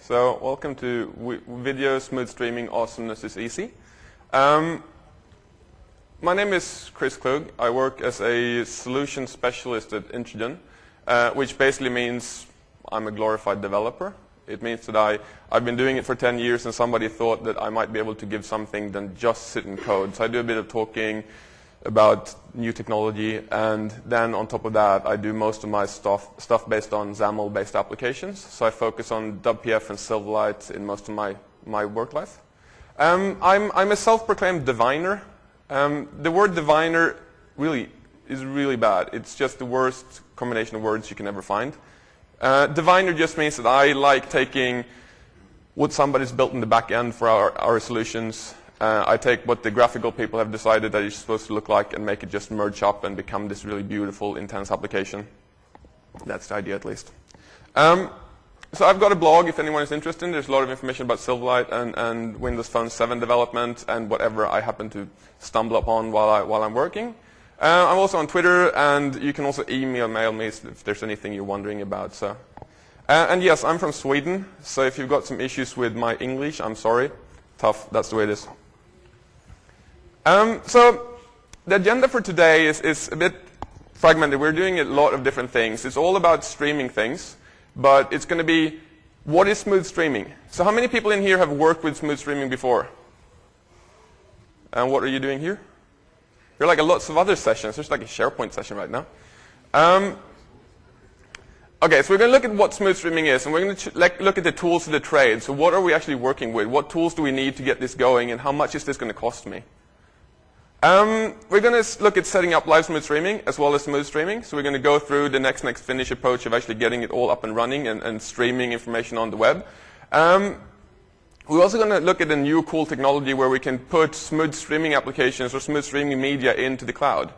So welcome to Video Smooth Streaming Awesomeness is Easy. My name is Chris Klug. I work as a solution specialist at Introgen, which basically means I'm a glorified developer. It means that I've been doing it for 10 years and somebody thought that I might be able to give something than just sit and code. So I do a bit of talking about new technology, and then on top of that I do most of my stuff based on XAML based applications. So I focus on WPF and Silverlight in most of my work life. I'm a self-proclaimed diviner. The word diviner is really bad. It's just the worst combination of words you can ever find. Diviner just means that I like taking what somebody's built in the back end for our solutions. I take what the graphical people have decided that it's supposed to look like and make it just merge up and become this really beautiful, intense application. That's the idea, at least. So I've got a blog if anyone is interested. There's a lot of information about Silverlight and Windows Phone 7 development and whatever I happen to stumble upon while I'm working. I'm also on Twitter, and you can also mail me if there's anything you're wondering about. So, and yes, I'm from Sweden, so if you've got some issues with my English, I'm sorry. Tough, that's the way it is. So the agenda for today is a bit fragmented. We're doing a lot of different things. It's all about streaming things, but it's going to be, what is smooth streaming? So how many people in here have worked with smooth streaming before? And what are you doing here? You're like lots of other sessions. There's like a SharePoint session right now. Okay, so we're going to look at what smooth streaming is, and we're going to look at the tools of the trade. So what are we actually working with? What tools do we need to get this going, and how much is this going to cost me? We're going to look at setting up live smooth streaming as well as smooth streaming. So we're going to go through the next finish approach of actually getting it all up and running and streaming information on the web. We're also going to look at a new cool technology where we can put smooth streaming applications or smooth streaming media into the cloud.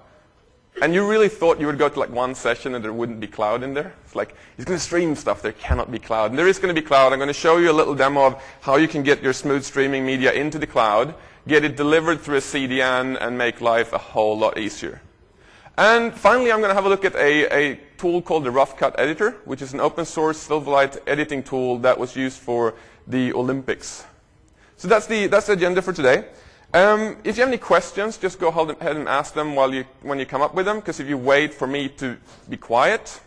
And you really thought you would go to like one session and there wouldn't be cloud in there? It's like, he's going to stream stuff, there cannot be cloud. And there is going to be cloud. I'm going to show you a little demo of how you can get your smooth streaming media into the cloud, get it delivered through a CDN, and make life a whole lot easier. And finally, I'm going to have a look at a tool called the Rough Cut Editor, which is an open source Silverlight editing tool that was used for the Olympics. So that's the agenda for today. If you have any questions, just go ahead and ask them when you come up with them, because if you wait for me to be quiet,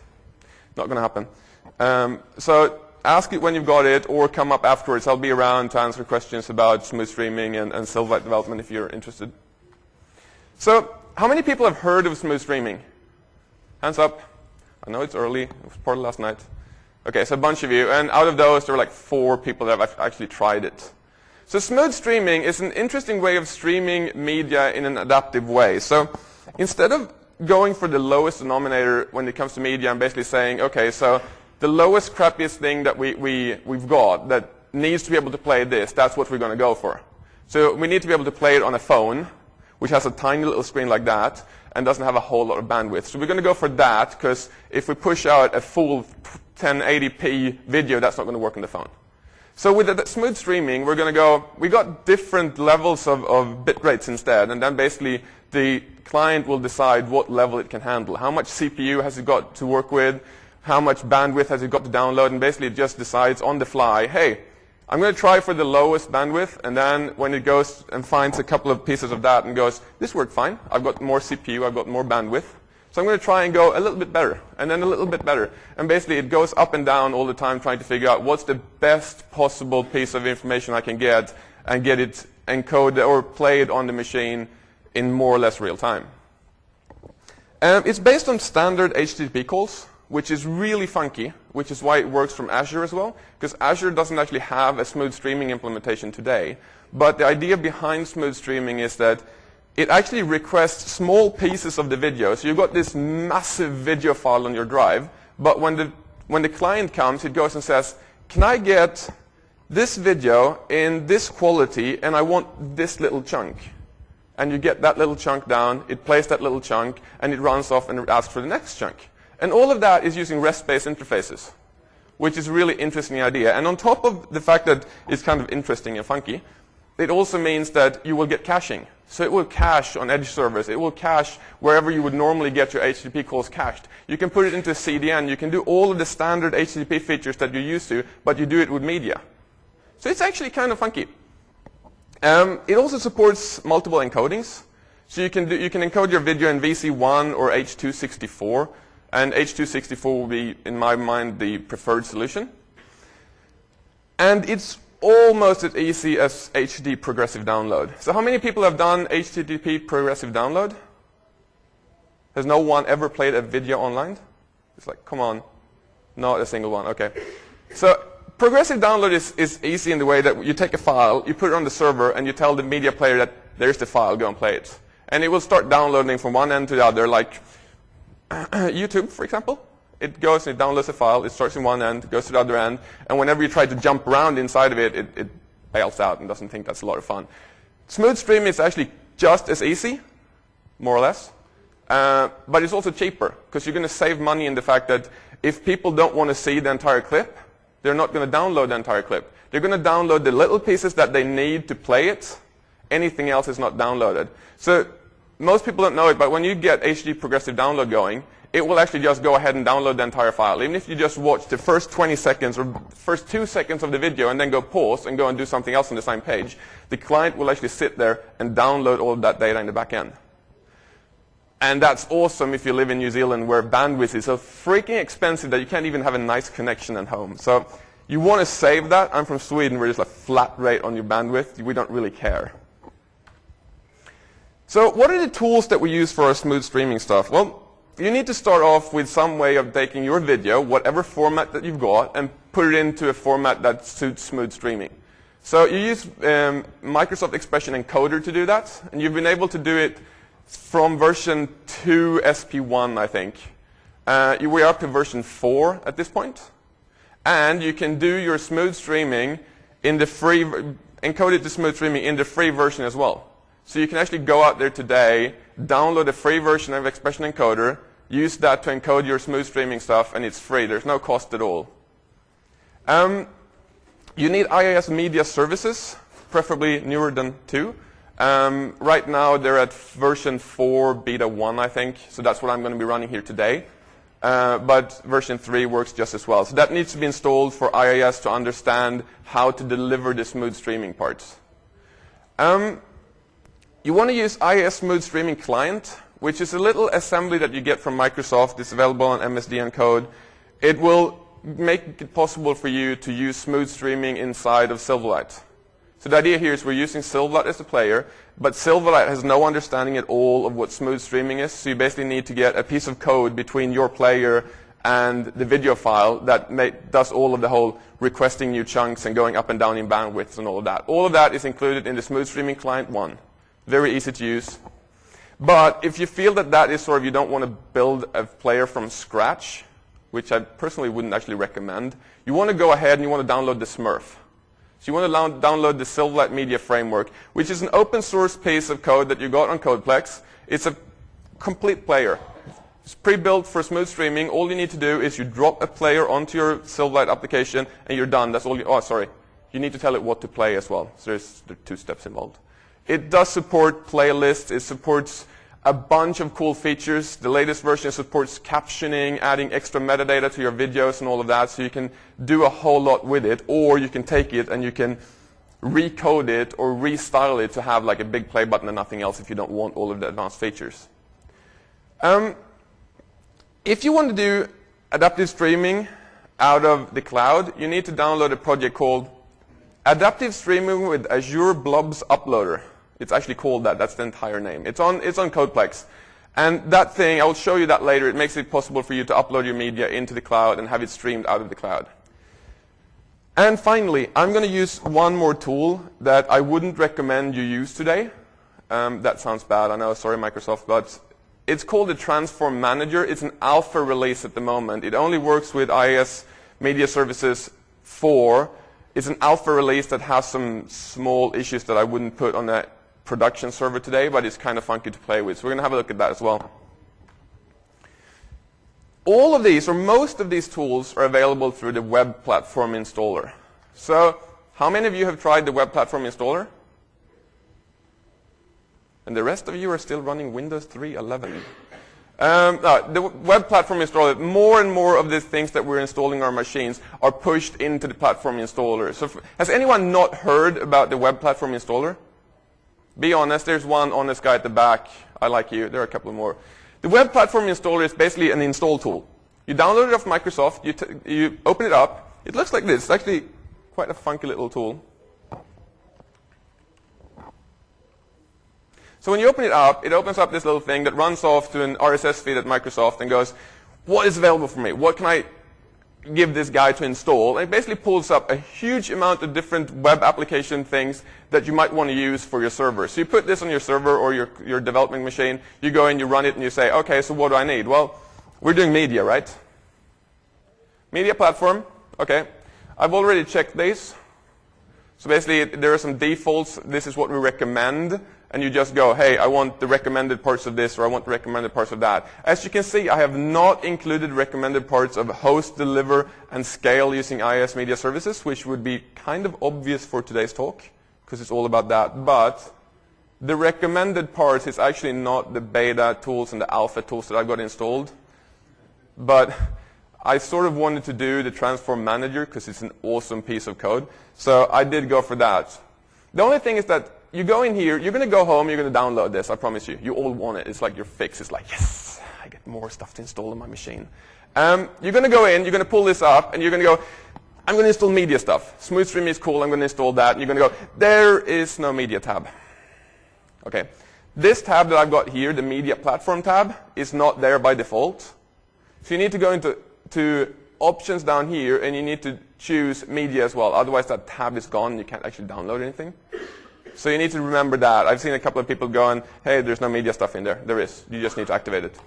not going to happen. So ask it when you've got it, or come up afterwards. I'll be around to answer questions about smooth streaming and Silverlight development if you're interested. So how many people have heard of smooth streaming? Hands up. I know it's early. It was part of last night. Okay, so a bunch of you. And out of those, there were like 4 people that have actually tried it. So smooth streaming is an interesting way of streaming media in an adaptive way. So instead of going for the lowest denominator when it comes to media and basically saying, okay, so the lowest, crappiest thing that we've got that needs to be able to play this, that's what we're going to go for. So we need to be able to play it on a phone, which has a tiny little screen like that and doesn't have a whole lot of bandwidth. So we're going to go for that, because if we push out a full 1080p video, that's not going to work on the phone. So with the smooth streaming, we're going to go, we got different levels of bit rates instead, and then basically the client will decide what level it can handle. How much CPU has it got to work with? How much bandwidth has it got to download? And basically it just decides on the fly, hey, I'm going to try for the lowest bandwidth, and then when it goes and finds a couple of pieces of that and goes, this worked fine, I've got more CPU, I've got more bandwidth, so I'm going to try and go a little bit better, and then a little bit better. And basically it goes up and down all the time trying to figure out what's the best possible piece of information I can get and get it encoded or played on the machine in more or less real time. It's based on standard HTTP calls, which is really funky, which is why it works from Azure as well, because Azure doesn't actually have a smooth streaming implementation today. But the idea behind smooth streaming is that it actually requests small pieces of the video. So you've got this massive video file on your drive, but when the client comes, it goes and says, can I get this video in this quality, and I want this little chunk? And you get that little chunk down, it plays that little chunk, and it runs off and asks for the next chunk. And all of that is using REST-based interfaces, which is a really interesting idea. And on top of the fact that it's kind of interesting and funky, it also means that you will get caching. So it will cache on edge servers. It will cache wherever you would normally get your HTTP calls cached. You can put it into a CDN. You can do all of the standard HTTP features that you're used to, but you do it with media. So it's actually kind of funky. It also supports multiple encodings. So you can encode your video in VC1 or H.264, and H.264 will be, in my mind, the preferred solution. And it's almost as easy as HD progressive download. So how many people have done HTTP progressive download? Has no one ever played a video online? It's like, come on. Not a single one. Okay. So progressive download is easy in the way that you take a file, you put it on the server, and you tell the media player that there's the file, go and play it. And it will start downloading from one end to the other, like YouTube, for example. It goes and it downloads a file, it starts in one end, goes to the other end, and whenever you try to jump around inside of it, it bails out and doesn't think that's a lot of fun. Smooth streaming is actually just as easy, more or less, but it's also cheaper, because you're going to save money in the fact that if people don't want to see the entire clip, they're not going to download the entire clip. They're going to download the little pieces that they need to play it. Anything else is not downloaded. So most people don't know it, but when you get HD progressive download going, it will actually just go ahead and download the entire file. Even if you just watch the first 20 seconds or first 2 seconds of the video and then go pause and go and do something else on the same page, the client will actually sit there and download all of that data in the back end. And that's awesome if you live in New Zealand where bandwidth is so freaking expensive that you can't even have a nice connection at home. So you want to save that. I'm from Sweden where it's like flat rate on your bandwidth. We don't really care. So what are the tools that we use for our smooth streaming stuff? Well, you need to start off with some way of taking your video, whatever format that you've got, and put it into a format that suits smooth streaming. So you use Microsoft Expression Encoder to do that, and you've been able to do it from version 2 SP1, I think. We're up to version 4 at this point. And you can do your smooth streaming in the free, encode it to smooth streaming in the free version as well. So you can actually go out there today, download a free version of Expression Encoder, use that to encode your smooth streaming stuff, and it's free. There's no cost at all. You need IIS media services, preferably newer than 2. Right now, they're at version 4, beta 1, I think. So that's what I'm going to be running here today. But version 3 works just as well. So that needs to be installed for IIS to understand how to deliver the smooth streaming parts. You want to use IIS Smooth Streaming Client, which is a little assembly that you get from Microsoft. It's available on MSDN code. It will make it possible for you to use smooth streaming inside of Silverlight. So the idea here is we're using Silverlight as a player, but Silverlight has no understanding at all of what smooth streaming is. So you basically need to get a piece of code between your player and the video file that does all of the whole requesting new chunks and going up and down in bandwidths and all of that. All of that is included in the Smooth Streaming Client 1. Very easy to use. But if you feel that that is sort of you don't want to build a player from scratch, which I personally wouldn't actually recommend, you want to go ahead and you want to download the Smurf. So you want to download the Silverlight Media Framework, which is an open source piece of code that you got on Codeplex. It's a complete player. It's pre-built for smooth streaming. All you need to do is you drop a player onto your Silverlight application and you're done. That's all you, you need to tell it what to play as well. So there are 2 steps involved. It does support playlists. It supports a bunch of cool features. The latest version supports captioning, adding extra metadata to your videos and all of that. So you can do a whole lot with it. Or you can take it and you can recode it or restyle it to have like a big play button and nothing else if you don't want all of the advanced features. If you want to do adaptive streaming out of the cloud, you need to download a project called Adaptive Streaming with Azure Blobs Uploader. It's actually called that. That's the entire name. It's on Codeplex. And that thing, I will show you that later. It makes it possible for you to upload your media into the cloud and have it streamed out of the cloud. And finally, I'm going to use one more tool that I wouldn't recommend you use today. That sounds bad. I know. Sorry, Microsoft. But it's called the Transform Manager. It's an alpha release at the moment. It only works with IIS Media Services 4. It's an alpha release that has some small issues that I wouldn't put on a production server today, but it's kind of funky to play with. So we're going to have a look at that as well. All of these, or most of these tools, are available through the Web Platform Installer. So how many of you have tried the Web Platform Installer? And the rest of you are still running Windows 3.11. The web platform installer, more and more of the things that we're installing on our machines are pushed into the platform installer. So has anyone not heard about the web platform installer? Be honest, there's one honest guy at the back. I like you. There are a couple more. The web platform installer is basically an install tool. You download it off Microsoft, you open it up. It looks like this. It's actually quite a funky little tool. So when you open it up, it opens up this little thing that runs off to an RSS feed at Microsoft and goes, what is available for me? What can I give this guy to install? And it basically pulls up a huge amount of different web application things that you might want to use for your server. So you put this on your server or your development machine. You go in, you run it, and you say, okay, so what do I need? Well, we're doing media, right? Media platform. Okay. I've already checked these. So basically, there are some defaults. This is what we recommend. And you just go, hey, I want the recommended parts of this, or I want the recommended parts of that. As you can see, I have not included recommended parts of host, deliver, and scale using IIS Media Services, which would be kind of obvious for today's talk, because it's all about that. But the recommended parts is actually not the beta tools and the alpha tools that I've got installed. But I sort of wanted to do the Transform Manager, because it's an awesome piece of code. So I did go for that. The only thing is that you go in here, you're going to go home, you're going to download this, I promise you. You all want it. It's like your fix. It's like, yes, I get more stuff to install on my machine. You're going to go in, you're going to pull this up, and you're going to go, I'm going to install media stuff. Smooth streaming is cool, I'm going to install that. And you're going to go, there is no media tab. Okay. This tab that I've got here, the media platform tab, is not there by default. So you need to go into options down here, and you need to choose media as well. Otherwise, that tab is gone. You can't actually download anything. So you need to remember that. I've seen a couple of people going, hey, there's no media stuff in there. There is. You just need to activate it.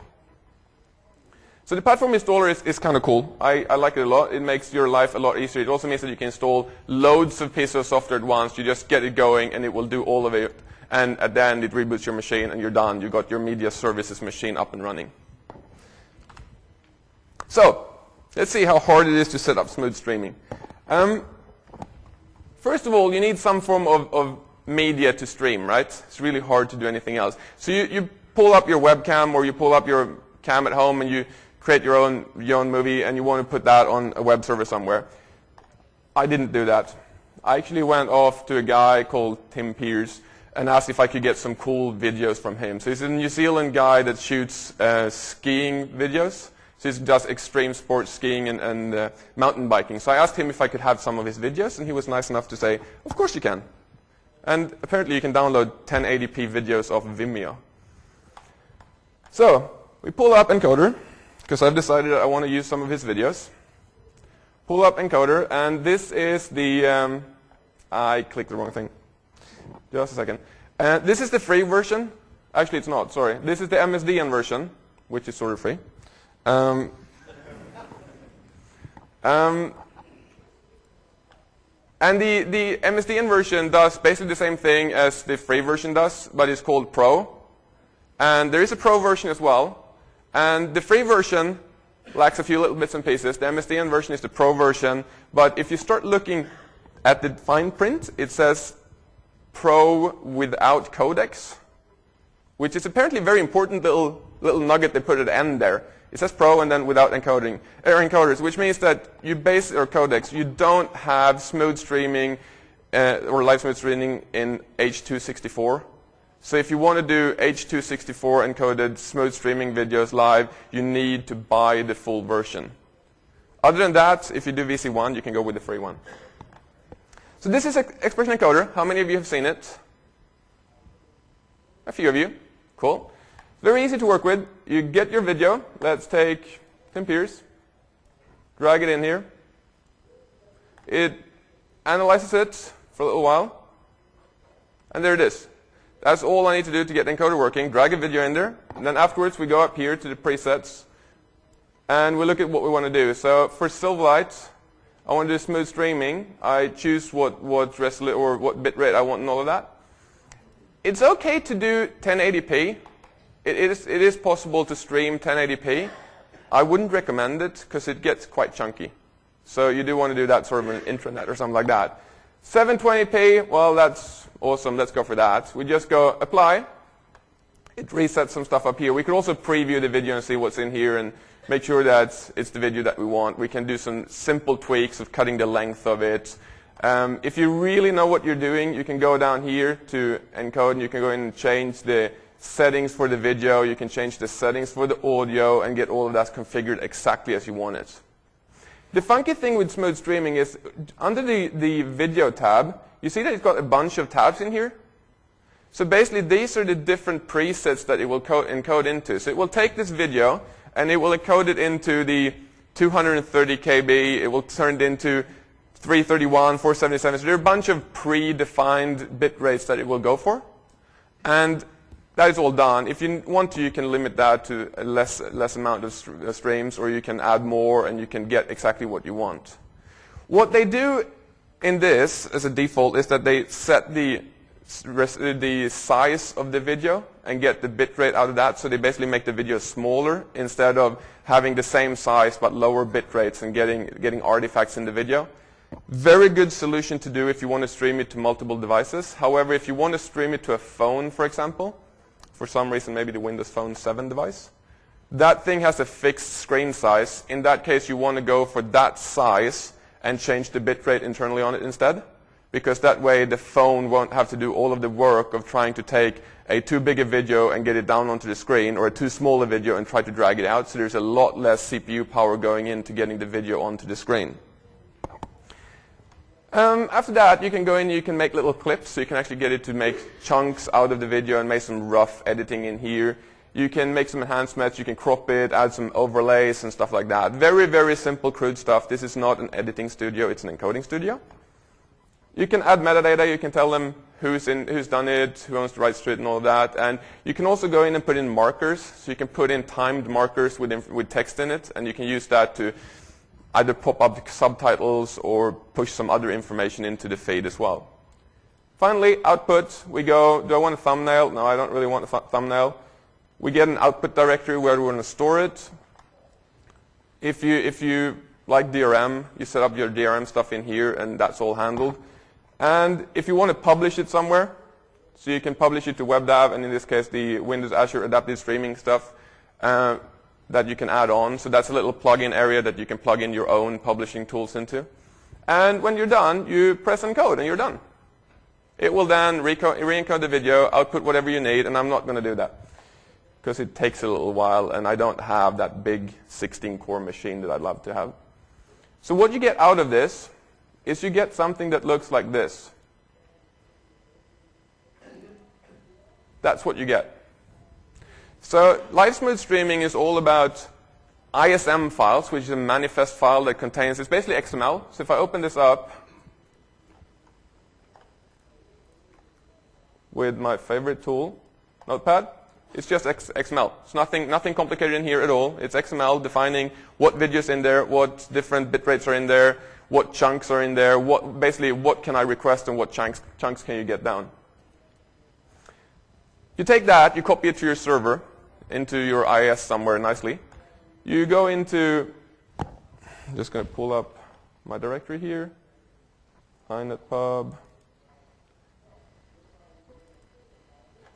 So the platform installer is kind of cool. I like it a lot. It makes your life a lot easier. It also means that you can install loads of pieces of software at once. You just get it going, and it will do all of it. And at the end, it reboots your machine, and you're done. You got your media services machine up and running. So let's see how hard it is to set up smooth streaming. First of all, you need some form of media to stream, right? It's really hard to do anything else. So you pull up your webcam, or you pull up your cam at home, and you create your own movie, and you want to put that on a web server somewhere. I didn't do that. I actually went off to a guy called Tim Pierce and asked if I could get some cool videos from him. So he's a New Zealand guy that shoots skiing videos. So he does extreme sports skiing and mountain biking. So I asked him if I could have some of his videos, and he was nice enough to say, of course you can. And apparently you can download 1080p videos off Vimeo. So we pull up Encoder, because I've decided that I want to use some of his videos. Pull up Encoder, and this is the... I clicked the wrong thing. Just a second. This is the free version. Actually, it's not, sorry. This is the MSDN version, which is sort of free. And the MSDN version does basically the same thing as the free version does, but it's called Pro. And there is a Pro version as well. And the free version lacks a few little bits and pieces. The MSDN version is the Pro version. But if you start looking at the fine print, it says Pro without codecs, which is apparently a very important little nugget they put at the end there. It says Pro and then without encoders, which means that you or codecs, you don't have smooth streaming or live smooth streaming in H.264. So if you want to do H.264 encoded smooth streaming videos live, you need to buy the full version. Other than that, if you do VC1, you can go with the free one. So this is Expression Encoder. How many of you have seen it? A few of you. Cool. Very easy to work with. You get your video. Let's take Tim Pierce. Drag it in here. It analyzes it for a little while. And there it is. That's all I need to do to get the encoder working. Drag a video in there. And then afterwards, we go up here to the presets. And we look at what we want to do. So for Silverlight, I want to do smooth streaming. I choose what resolution or what bitrate I want and all of that. It's okay to do 1080p. It is possible to stream 1080p. I wouldn't recommend it because it gets quite chunky. So you do want to do that sort of an intranet or something like that. 720p, well, that's awesome. Let's go for that. We just go apply. It resets some stuff up here. We could also preview the video and see what's in here and make sure that it's the video that we want. We can do some simple tweaks of cutting the length of it. If you really know what you're doing, you can go down here to encode and you can go in and change the settings for the video. You can change the settings for the audio and get all of that configured exactly as you want it. The funky thing with smooth streaming is under the video tab, you see that it's got a bunch of tabs in here? So basically, these are the different presets that it will encode into. So it will take this video, and it will encode it into the 230 KB. It will turn it into 331, 477. So there are a bunch of predefined bit rates that it will go for. And that is all done. If you want to, you can limit that to a less amount of streams, or you can add more, and you can get exactly what you want. What they do in this, as a default, is that they set the size of the video and get the bit rate out of that. So they basically make the video smaller instead of having the same size but lower bit rates and getting artifacts in the video. Very good solution to do if you want to stream it to multiple devices. However, if you want to stream it to a phone, for example, for some reason maybe the Windows Phone 7 device, that thing has a fixed screen size. In that case, you want to go for that size and change the bit rate internally on it instead, because that way the phone won't have to do all of the work of trying to take a too big a video and get it down onto the screen, or a too small a video and try to drag it out. So there's a lot less CPU power going into getting the video onto the screen. After that, you can go in and you can make little clips. So you can actually get it to make chunks out of the video and make some rough editing in here. You can make some enhancements. You can crop it, add some overlays and stuff like that. Very, very simple, crude stuff. This is not an editing studio. It's an encoding studio. You can add metadata. You can tell them who's done it, who owns the rights to it, and all of that. And you can also go in and put in markers. So you can put in timed markers with text in it, and you can use that to either pop up subtitles or push some other information into the feed as well. Finally, output. We go, do I want a thumbnail? No, I don't really want a thumbnail. We get an output directory where we want to store it. If you like DRM, you set up your DRM stuff in here, and that's all handled. And if you want to publish it somewhere, so you can publish it to WebDAV, and in this case, the Windows Azure Adaptive Streaming stuff that you can add on. So that's a little plugin area that you can plug in your own publishing tools into. And when you're done, you press encode, and you're done. It will then re-encode the video, output whatever you need, and I'm not going to do that because it takes a little while, and I don't have that big 16-core machine that I'd love to have. So what you get out of this is you get something that looks like this. That's what you get. So live smooth streaming is all about ISM files, which is a manifest file that contains, it's basically XML. So if I open this up with my favorite tool, Notepad, it's just XML. It's nothing complicated in here at all. It's XML defining what videos in there, what different bit rates are in there, what chunks are in there, basically what can I request and what chunks can you get down. You take that, you copy it to your server, into your IIS somewhere nicely. You go into, I'm just going to pull up my directory here, inetpub.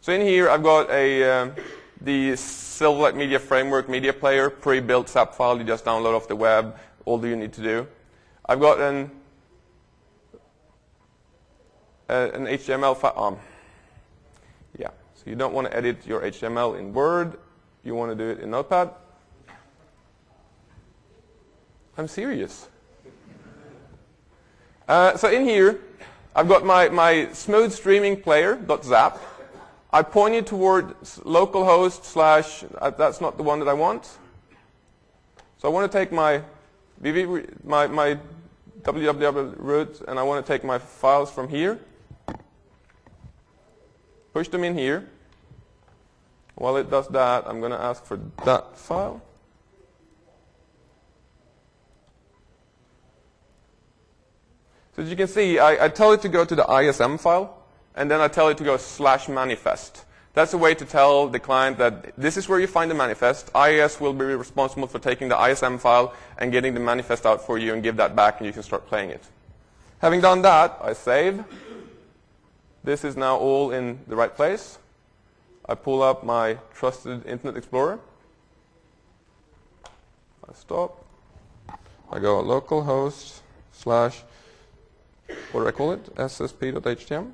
So in here, I've got the Silverlight Media Framework media player, pre-built SAP file. You just download off the web. All you need to do. I've got an HTML file. Yeah. So you don't want to edit your HTML in Word. You want to do it in Notepad. I'm serious. So in here, I've got my smooth streaming player.zap. I point it toward localhost / that's not the one that I want. So I want to take my www root, and I want to take my files from here, push them in here. While it does that, I'm going to ask for that file. So as you can see, I tell it to go to the ISM file, and then I tell it to go /manifest. That's a way to tell the client that this is where you find the manifest. IIS will be responsible for taking the ISM file and getting the manifest out for you and give that back, and you can start playing it. Having done that, I save. This is now all in the right place. I pull up my trusted Internet Explorer. I stop. I go localhost / what do I call it? ssp.htm.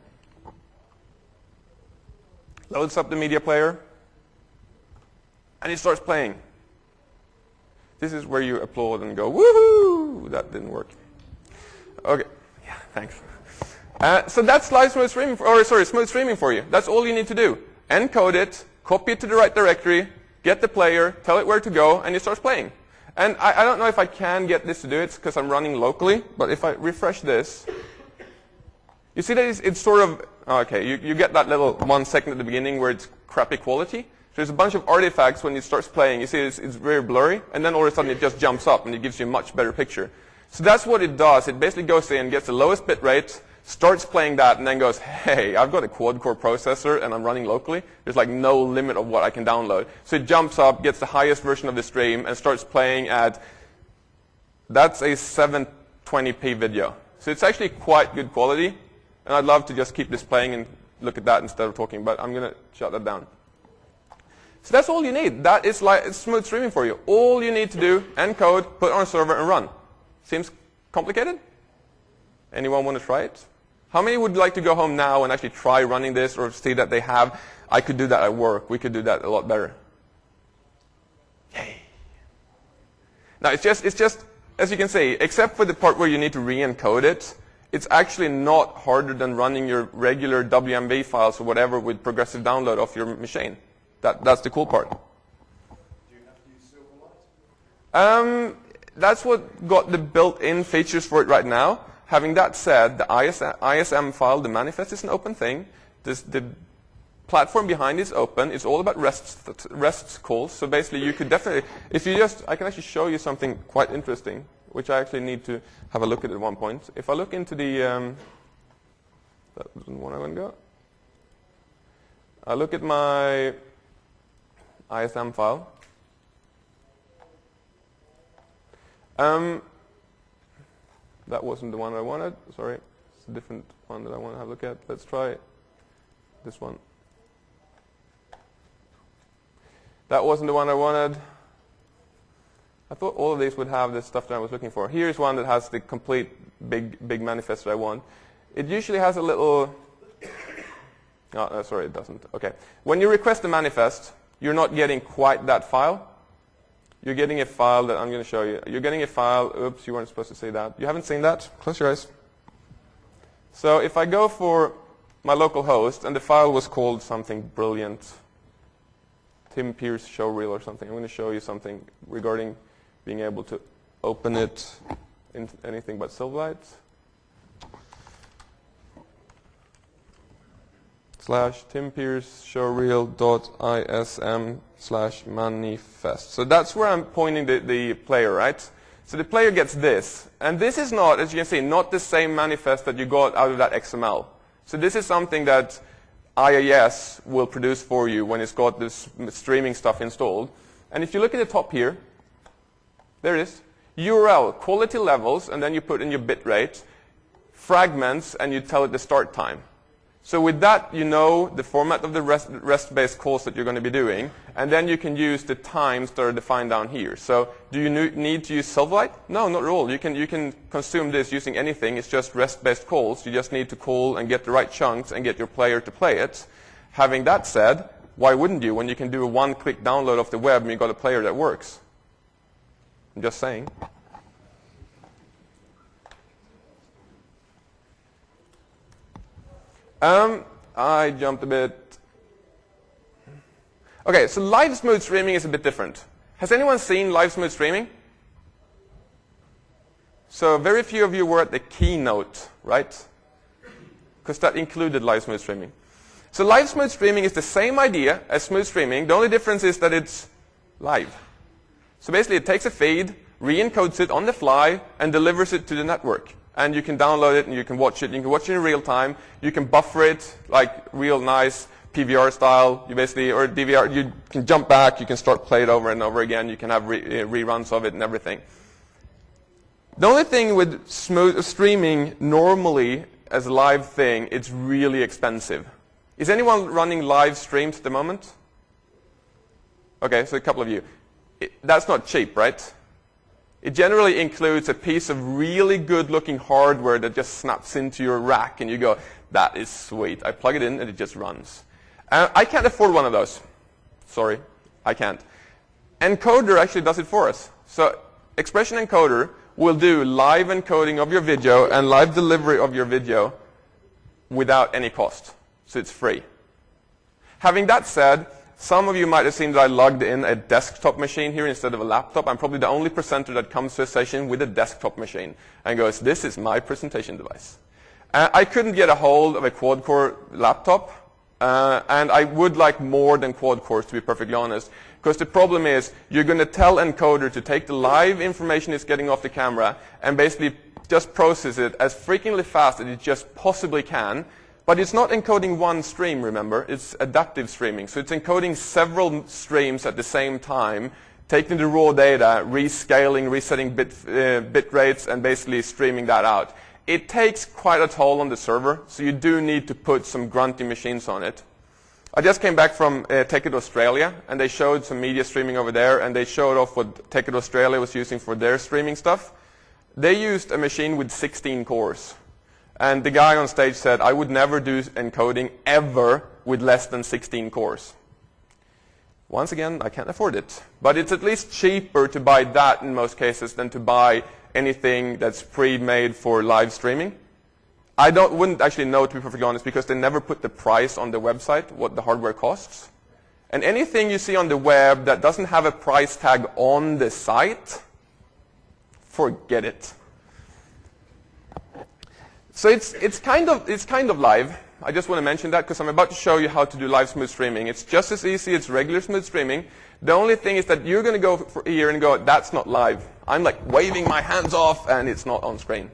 Loads up the media player. And it starts playing. This is where you applaud and go, woohoo! That didn't work. Okay. Yeah, thanks. So that's live smooth streaming, smooth streaming for you. That's all you need to do. Encode it, copy it to the right directory, get the player, tell it where to go, and it starts playing. And I don't know if I can get this to do it because I'm running locally, but if I refresh this, you see that it's sort of, okay, you get that little 1 second at the beginning where it's crappy quality. So there's a bunch of artifacts when it starts playing. You see it's very blurry, and then all of a sudden it just jumps up and it gives you a much better picture. So that's what it does. It basically goes in, gets the lowest bit rate, starts playing that, and then goes, hey, I've got a quad-core processor, and I'm running locally. There's like no limit of what I can download. So it jumps up, gets the highest version of the stream, and starts playing at, that's a 720p video. So it's actually quite good quality, and I'd love to just keep this playing and look at that instead of talking, but I'm going to shut that down. So that's all you need. That is like it's smooth streaming for you. All you need to do, encode, put it on a server, and run. Seems complicated? Anyone want to try it? How many would like to go home now and actually try running this or see that they have? I could do that at work. We could do that a lot better. Yay. Now, it's just, as you can see, except for the part where you need to re-encode it, it's actually not harder than running your regular WMV files or whatever with progressive download off your machine. That's the cool part. Do you have to use Silverlight? That's what got the built-in features for it right now. Having that said, the ISM file, the manifest, is an open thing. The platform behind is open. It's all about REST calls. So basically, you could definitely, if you just, I can actually show you something quite interesting, which I actually need to have a look at one point. If I look into the, that wasn't one I want to go. I look at my ISM file. That wasn't the one I wanted. Sorry. It's a different one that I want to have a look at. Let's try this one. That wasn't the one I wanted. I thought all of these would have the stuff that I was looking for. Here's one that has the complete big manifest that I want. It usually has a little... Oh, no, sorry, it doesn't. Okay. When you request a manifest, you're not getting quite that file. You're getting a file that I'm going to show you. You're getting a file. Oops, you weren't supposed to see that. You haven't seen that? Close your eyes. So if I go for my local host, and the file was called something brilliant, Tim Pierce showreel or something. I'm going to show you something regarding being able to open it in anything but Silverlight. /Tim Pierce showreel.ism/manifest. So that's where I'm pointing the player, right? So the player gets this. And this is not, as you can see, not the same manifest that you got out of that XML. So this is something that IIS will produce for you when it's got this streaming stuff installed. And if you look at the top here, there it is. URL, quality levels, and then you put in your bit rate, fragments, and you tell it the start time. So with that, you know the format of the REST-based calls that you're going to be doing, and then you can use the times that are defined down here. So do you need to use Silverlight? No, not at all. You can consume this using anything. It's just REST-based calls. You just need to call and get the right chunks and get your player to play it. Having that said, why wouldn't you when you can do a one-click download off the web and you've got a player that works? I'm just saying. I jumped a bit. Okay, so live smooth streaming is a bit different. Has anyone seen live smooth streaming? So very few of you were at the keynote, right? Because that included live smooth streaming. So live smooth streaming is the same idea as smooth streaming. The only difference is that it's live. So basically it takes a feed, re-encodes it on the fly, and delivers it to the network. And you can download it and you can watch it. You can watch it in real time. You can buffer it like real nice PVR style. You basically, or DVR, you can jump back. You can start play it over and over again. You can have reruns of it and everything. The only thing with smooth streaming normally as a live thing, it's really expensive. Is anyone running live streams at the moment? Okay, so a couple of you. That's not cheap, right? It generally includes a piece of really good-looking hardware that just snaps into your rack, and you go, that is sweet. I plug it in, and it just runs. I can't afford one of those. Sorry, I can't. Encoder actually does it for us. So Expression Encoder will do live encoding of your video and live delivery of your video without any cost. So it's free. Having that said, some of you might have seen that I logged in a desktop machine here instead of a laptop. I'm probably the only presenter that comes to a session with a desktop machine and goes, this is my presentation device. I couldn't get a hold of a quad-core laptop, and I would like more than quad-cores, to be perfectly honest, because the problem is you're going to tell Encoder to take the live information it's getting off the camera and basically just process it as freakingly fast as it just possibly can. But it's not encoding one stream, remember. It's adaptive streaming. So it's encoding several streams at the same time, taking the raw data, rescaling, resetting bit rates, and basically streaming that out. It takes quite a toll on the server, so you do need to put some grunty machines on it. I just came back from Tech It Australia, and they showed some media streaming over there, and they showed off what Tech It Australia was using for their streaming stuff. They used a machine with 16 cores. And the guy on stage said, I would never do encoding ever with less than 16 cores. Once again, I can't afford it. But it's at least cheaper to buy that in most cases than to buy anything that's pre-made for live streaming. I wouldn't actually know, to be perfectly honest, because they never put the price on the website, what the hardware costs. And anything you see on the web that doesn't have a price tag on the site, forget it. So it's kind of live. I just want to mention that because I'm about to show you how to do live smooth streaming. It's just as easy as regular smooth streaming. The only thing is that you're going to go here and go, that's not live. I'm like waving my hands off and it's not on screen.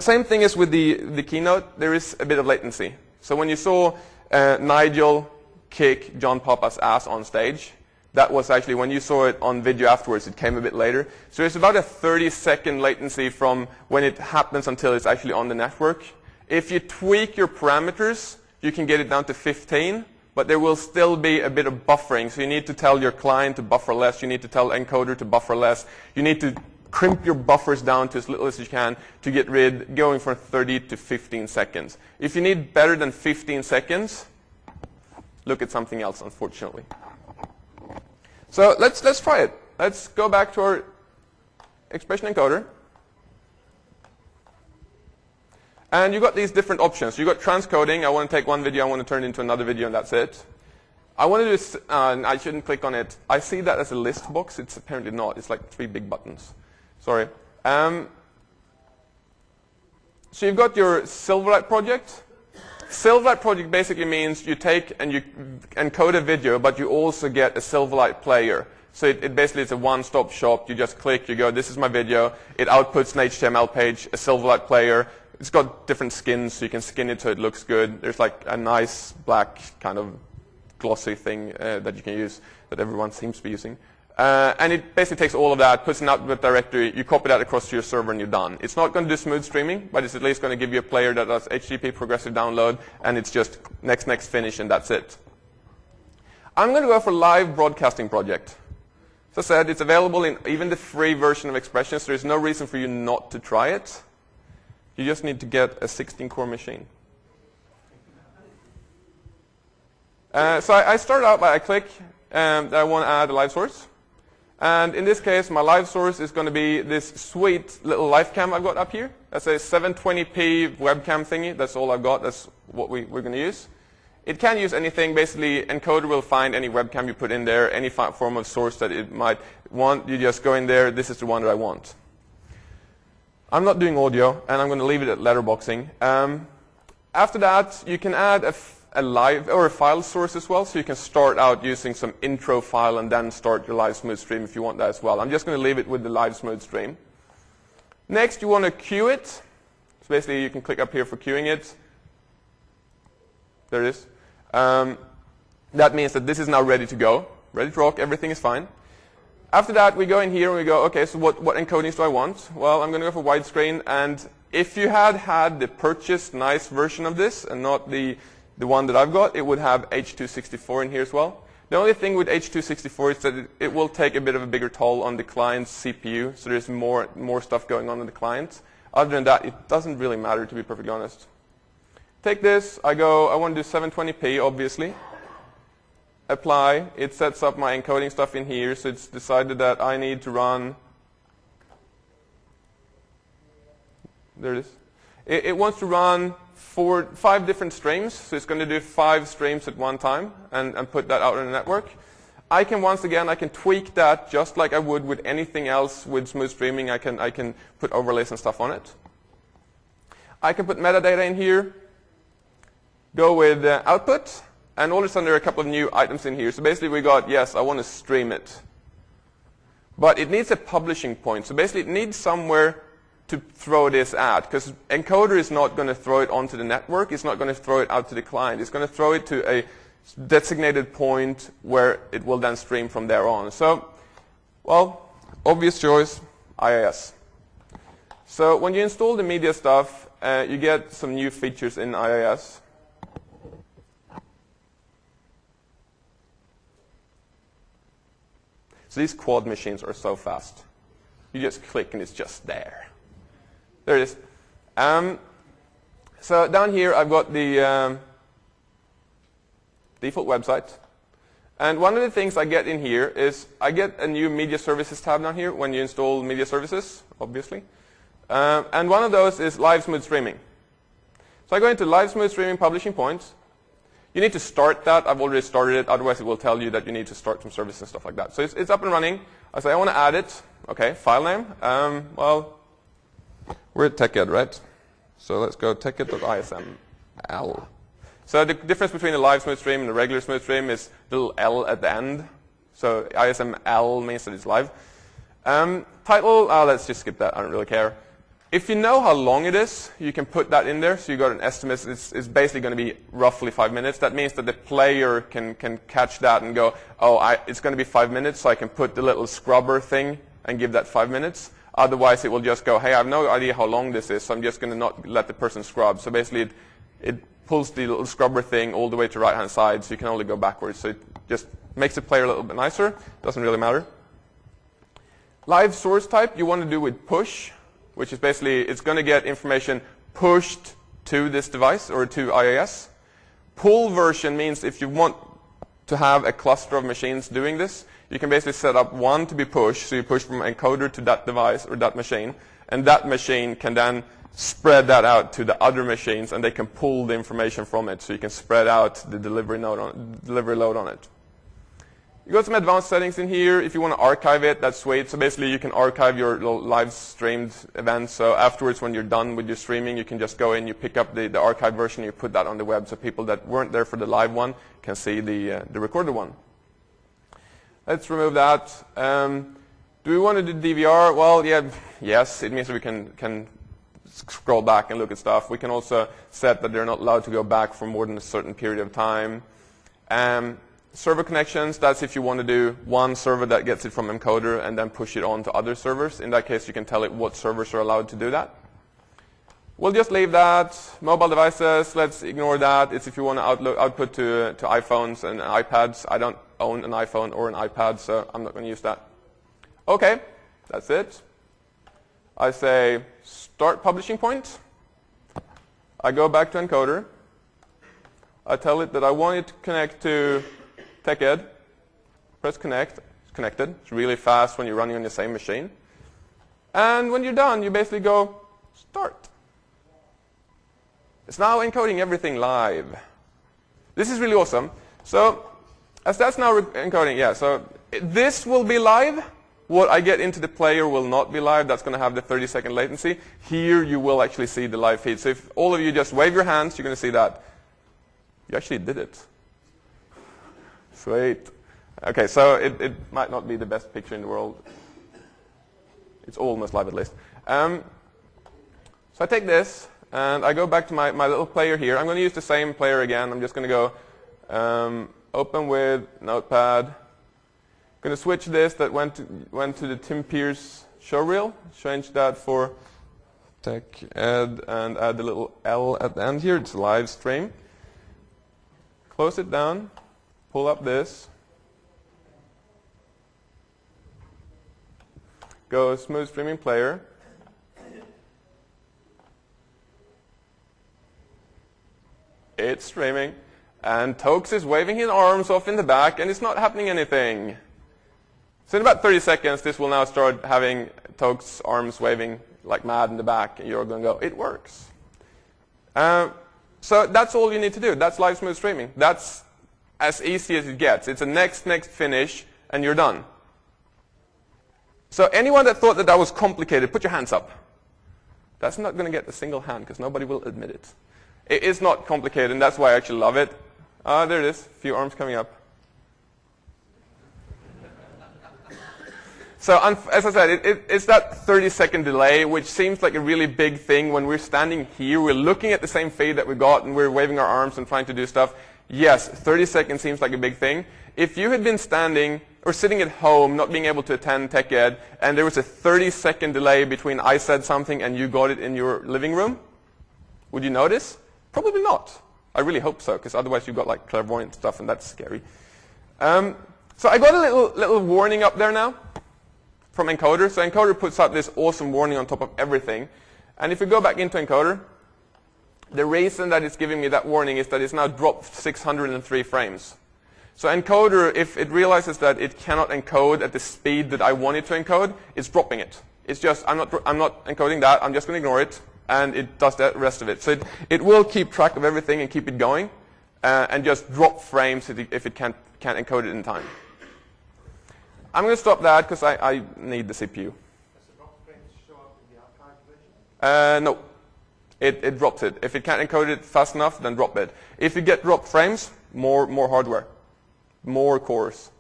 Same thing as with the keynote. There is a bit of latency. So when you saw Nigel kick John Papa's ass on stage, that was actually, when you saw it on video afterwards, it came a bit later. So there's about a 30-second latency from when it happens until it's actually on the network. If you tweak your parameters, you can get it down to 15, but there will still be a bit of buffering. So you need to tell your client to buffer less. You need to tell Encoder to buffer less. You need to crimp your buffers down to as little as you can to get rid, going from 30 to 15 seconds. If you need better than 15 seconds, look at something else, unfortunately. So let's try it. Let's go back to our expression encoder. And you've got these different options. You've got transcoding. I want to take one video, I want to turn it into another video, and that's it. I want to do this, I shouldn't click on it. I see that as a list box. It's apparently not. It's like 3 big buttons. Sorry. So you've got your Silverlight project. Silverlight project basically means you take and you encode a video, but you also get a Silverlight player. So it basically is a one-stop shop. You just click, you go, this is my video. It outputs an HTML page, a Silverlight player. It's got different skins, so you can skin it so it looks good. There's like a nice black kind of glossy thing that you can use that everyone seems to be using. And it basically takes all of that, puts an output directory, you copy that across to your server, and you're done. It's not going to do smooth streaming, but it's at least going to give you a player that does HTTP progressive download, and it's just next, finish, and that's it. I'm going to go for live broadcasting project. As I said, it's available in even the free version of Expression, so there's no reason for you not to try it. You just need to get a 16-core machine. So I start out by I click that I want to add a live source. And in this case, my live source is going to be this sweet little live cam I've got up here. That's a 720p webcam thingy. That's all I've got. That's what we're going to use. It can use anything. Basically, Encoder will find any webcam you put in there, any form of source that it might want. You just go in there. This is the one that I want. I'm not doing audio, and I'm going to leave it at letterboxing. After that, you can add a live or a file source as well, so you can start out using some intro file and then start your live smooth stream if you want that as well. I'm just going to leave it with the live smooth stream. Next, you want to queue it. So basically, you can click up here for queuing it. There it is. That means that this is now ready to go, ready to rock. Everything is fine. After that, we go in here and we go, okay, so what encodings do I want? Well, I'm going to go for widescreen. And if you had the purchased nice version of this and not the the one that I've got, it would have H.264 in here as well. The only thing with H.264 is that it will take a bit of a bigger toll on the client's CPU, so there's more stuff going on in the client. Other than that, it doesn't really matter, to be perfectly honest. Take this, I want to do 720p, obviously. Apply, it sets up my encoding stuff in here, so it's decided that I need to run, there it is. It wants to run 5 different streams, so it's going to do 5 streams at one time and put that out on the network. I can tweak that just like I would with anything else with smooth streaming. I can put overlays and stuff on it. I can put metadata in here, go with output, and all of a sudden there are a couple of new items in here. So basically we got, yes, I want to stream it. But it needs a publishing point. So basically it needs somewhere to throw this at, because encoder is not going to throw it onto the network. It's not going to throw it out to the client. It's going to throw it to a designated point where it will then stream from there on. So, well, obvious choice, IIS. So when you install the media stuff, you get some new features in IIS. So these quad machines are so fast. You just click and it's just there. There it is. So down here I've got the default website. And one of the things I get in here is I get a new media services tab down here when you install media services, obviously. And one of those is live smooth streaming. So I go into live smooth streaming publishing points. You need to start that. I've already started it. Otherwise, it will tell you that you need to start some service and stuff like that. So it's up and running. I say I want to add it. Okay, file name. Well, we're at TechEd, right? So let's go teched.isml. So the difference between a live smooth stream and a regular smooth stream is the little L at the end. So ISML means that it's live. Title, let's just skip that. I don't really care. If you know how long it is, you can put that in there. So you got an estimate. It's basically going to be roughly 5 minutes. That means that the player can catch that and go, oh, it's going to be 5 minutes, so I can put the little scrubber thing and give that 5 minutes. Otherwise, it will just go, hey, I have no idea how long this is, so I'm just going to not let the person scrub. So basically, it pulls the little scrubber thing all the way to the right-hand side, so you can only go backwards. So it just makes the player a little bit nicer. Doesn't really matter. Live source type, you want to do with push, which is basically, it's going to get information pushed to this device or to IIS. Pull version means if you want to have a cluster of machines doing this, you can basically set up one to be pushed, so you push from encoder to that device or that machine, and that machine can then spread that out to the other machines, and they can pull the information from it, so you can spread out the delivery load on it. You got some advanced settings in here. If you want to archive it, that's sweet. So basically, you can archive your live streamed events. So afterwards, when you're done with your streaming, you can just go in, you pick up the archived version, you put that on the web, so people that weren't there for the live one can see the recorded one. Let's remove that. Do we want to do DVR? Well, yes. It means that we can scroll back and look at stuff. We can also set that they're not allowed to go back for more than a certain period of time. Server connections, that's if you want to do one server that gets it from encoder and then push it on to other servers. In that case, you can tell it what servers are allowed to do that. We'll just leave that. Mobile devices, let's ignore that. It's if you want to output to iPhones and iPads. I don't own an iPhone or an iPad, so I'm not going to use that. Okay, that's it. I say start publishing point. I go back to encoder. I tell it that I want it to connect to TechEd. Press connect. It's connected. It's really fast when you're running on the same machine. And when you're done, you basically go start. It's now encoding everything live. This is really awesome. So as that's now encoding, so this will be live. What I get into the player will not be live. That's going to have the 30-second latency. Here you will actually see the live feed. So if all of you just wave your hands, you're going to see that. You actually did it. Sweet. Okay, so it might not be the best picture in the world. It's almost live at least. So I take this, and I go back to my little player here. I'm going to use the same player again. I'm just going to go open with Notepad. I'm going to switch this that went to the Tim Pierce showreel. Change that for TechEd and add the little L at the end here. It's a live stream. close it down, pull up this, go smooth streaming player. It's streaming, and Tokes is waving his arms off in the back, and it's not happening anything. So in about 30 seconds, this will now start having Tokes' arms waving like mad in the back, and you're going to go, it works. So that's all you need to do. That's live smooth streaming. That's as easy as it gets. It's a next finish, and you're done. So anyone that thought that that was complicated, put your hands up. That's not going to get a single hand, because nobody will admit it. It is not complicated, and that's why I actually love it. There it is, a few arms coming up. So as I said, it's that 30-second delay, which seems like a really big thing when we're standing here, we're looking at the same feed that we got, and we're waving our arms and trying to do stuff. Yes, 30 seconds seems like a big thing. If you had been standing or sitting at home, not being able to attend Tech Ed, and there was a 30-second delay between I said something and you got it in your living room, would you notice? Probably not. I really hope so, because otherwise you've got like clairvoyant stuff, and that's scary. So I got a little warning up there now from Encoder. So Encoder puts out this awesome warning on top of everything. And if we go back into Encoder, the reason that it's giving me that warning is that it's now dropped 603 frames. So Encoder, if it realizes that it cannot encode at the speed that I want it to encode, it's dropping it. It's just, I'm not encoding that, I'm just going to ignore it, and it does the rest of it. So it will keep track of everything and keep it going, and just drop frames if it can't encode it in time. I'm going to stop that because I need the CPU. Does the drop frames show up in the archive version? No. It drops it. If it can't encode it fast enough, then drop it. If you get dropped frames, more hardware, more cores.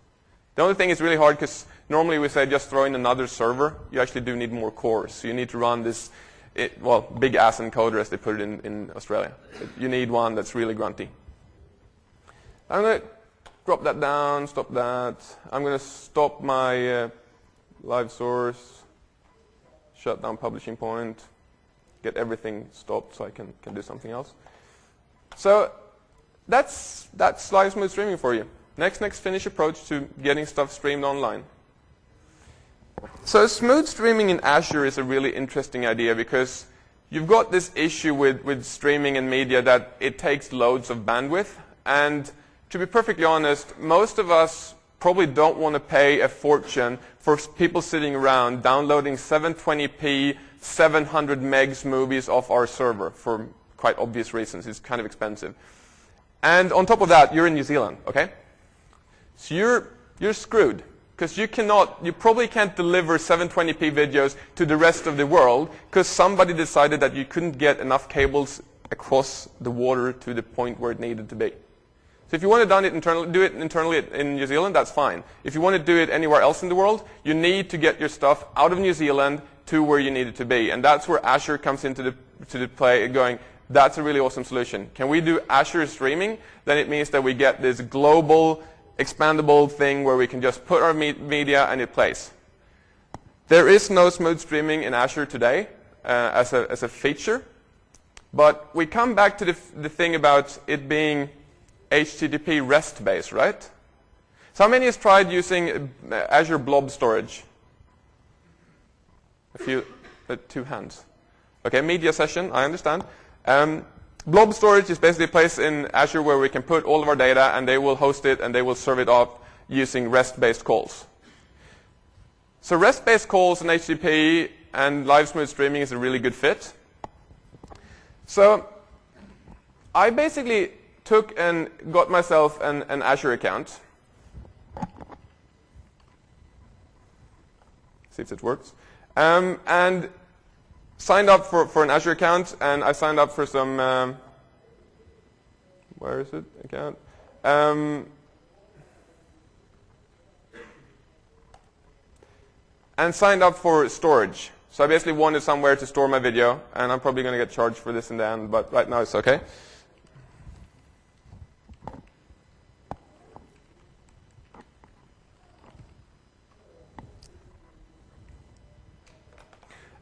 The only thing is really hard because normally we say just throw in another server. You actually do need more cores. So you need to run this, big ass encoder as they put it in Australia. You need one that's really grunty. I'm going to drop that down, stop that. I'm going to stop my live source, shut down publishing point, get everything stopped so I can do something else. So that's live smooth streaming for you. Next finish approach to getting stuff streamed online. So smooth streaming in Azure is a really interesting idea because you've got this issue with streaming and media that it takes loads of bandwidth. And to be perfectly honest, most of us probably don't want to pay a fortune for people sitting around downloading 720p, 700 megs movies off our server for quite obvious reasons. It's kind of expensive. And on top of that, you're in New Zealand, okay? So you're screwed because you probably can't deliver 720p videos to the rest of the world because somebody decided that you couldn't get enough cables across the water to the point where it needed to be. So if you want to do it internally in New Zealand, that's fine. If you want to do it anywhere else in the world, you need to get your stuff out of New Zealand to where you need it to be. And that's where Azure comes into the play going, that's a really awesome solution. Can we do Azure streaming? Then it means that we get this global, expandable thing where we can just put our media and it plays. There is no smooth streaming in Azure today as a feature. But we come back to the thing about it being HTTP REST-based, right? So how many has tried using Azure Blob Storage? A few, 2 hands. Okay, media session, I understand. Blob Storage is basically a place in Azure where we can put all of our data and they will host it and they will serve it up using REST-based calls. So REST-based calls and HTTP and live smooth streaming is a really good fit. So I basically took and got myself an Azure account. See if it works. And signed up for an Azure account, and I signed up for some, where is it, account? And signed up for storage. So I basically wanted somewhere to store my video, and I'm probably going to get charged for this in the end, but right now it's okay.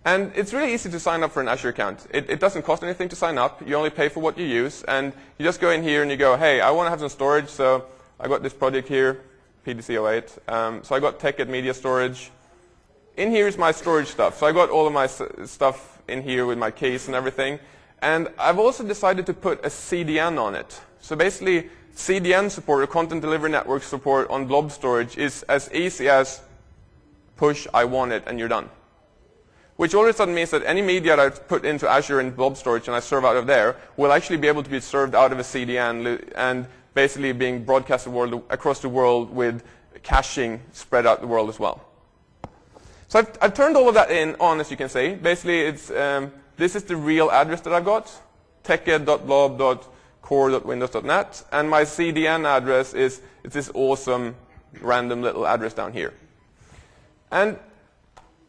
And it's really easy to sign up for an Azure account. It doesn't cost anything to sign up. You only pay for what you use. And you just go in here and you go, hey, I want to have some storage. So I got this project here, PDC08. So I got TechEd Media Storage. In here is my storage stuff. So I got all of my stuff in here with my keys and everything. And I've also decided to put a CDN on it. So basically, CDN support, or Content Delivery Network support on blob storage is as easy as push, I want it, and you're done. Which all of a sudden means that any media that I put into Azure and blob storage and I serve out of there will actually be able to be served out of a CDN and basically being broadcast across the world with caching spread out the world as well. So I've turned all of that on, as you can see. Basically, it's this is the real address that I've got, teched.blob.core.windows.net, and my CDN address is this awesome random little address down here. And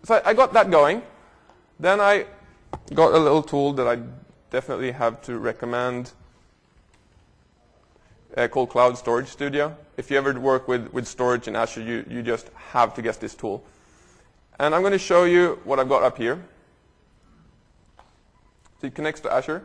so I got that going. Then I got a little tool that I definitely have to recommend called Cloud Storage Studio. If you ever work with storage in Azure, you just have to get this tool. And I'm going to show you what I've got up here. So it connects to Azure.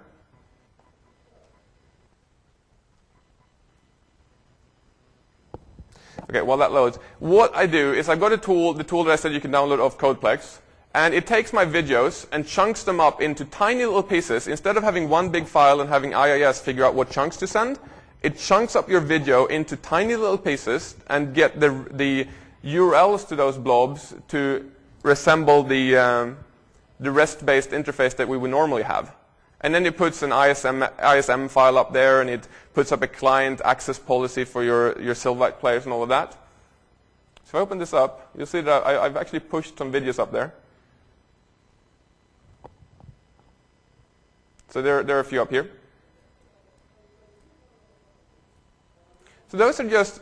Okay, while that loads, what I do is I've got a tool, the tool that I said you can download off Codeplex, and it takes my videos and chunks them up into tiny little pieces. Instead of having one big file and having IIS figure out what chunks to send, it chunks up your video into tiny little pieces and get the URLs to those blobs to resemble the REST-based interface that we would normally have. And then it puts an ISM file up there, and it puts up a client access policy for your Silverlight players and all of that. So if I open this up, you'll see that I've actually pushed some videos up there. So there are a few up here. So those are just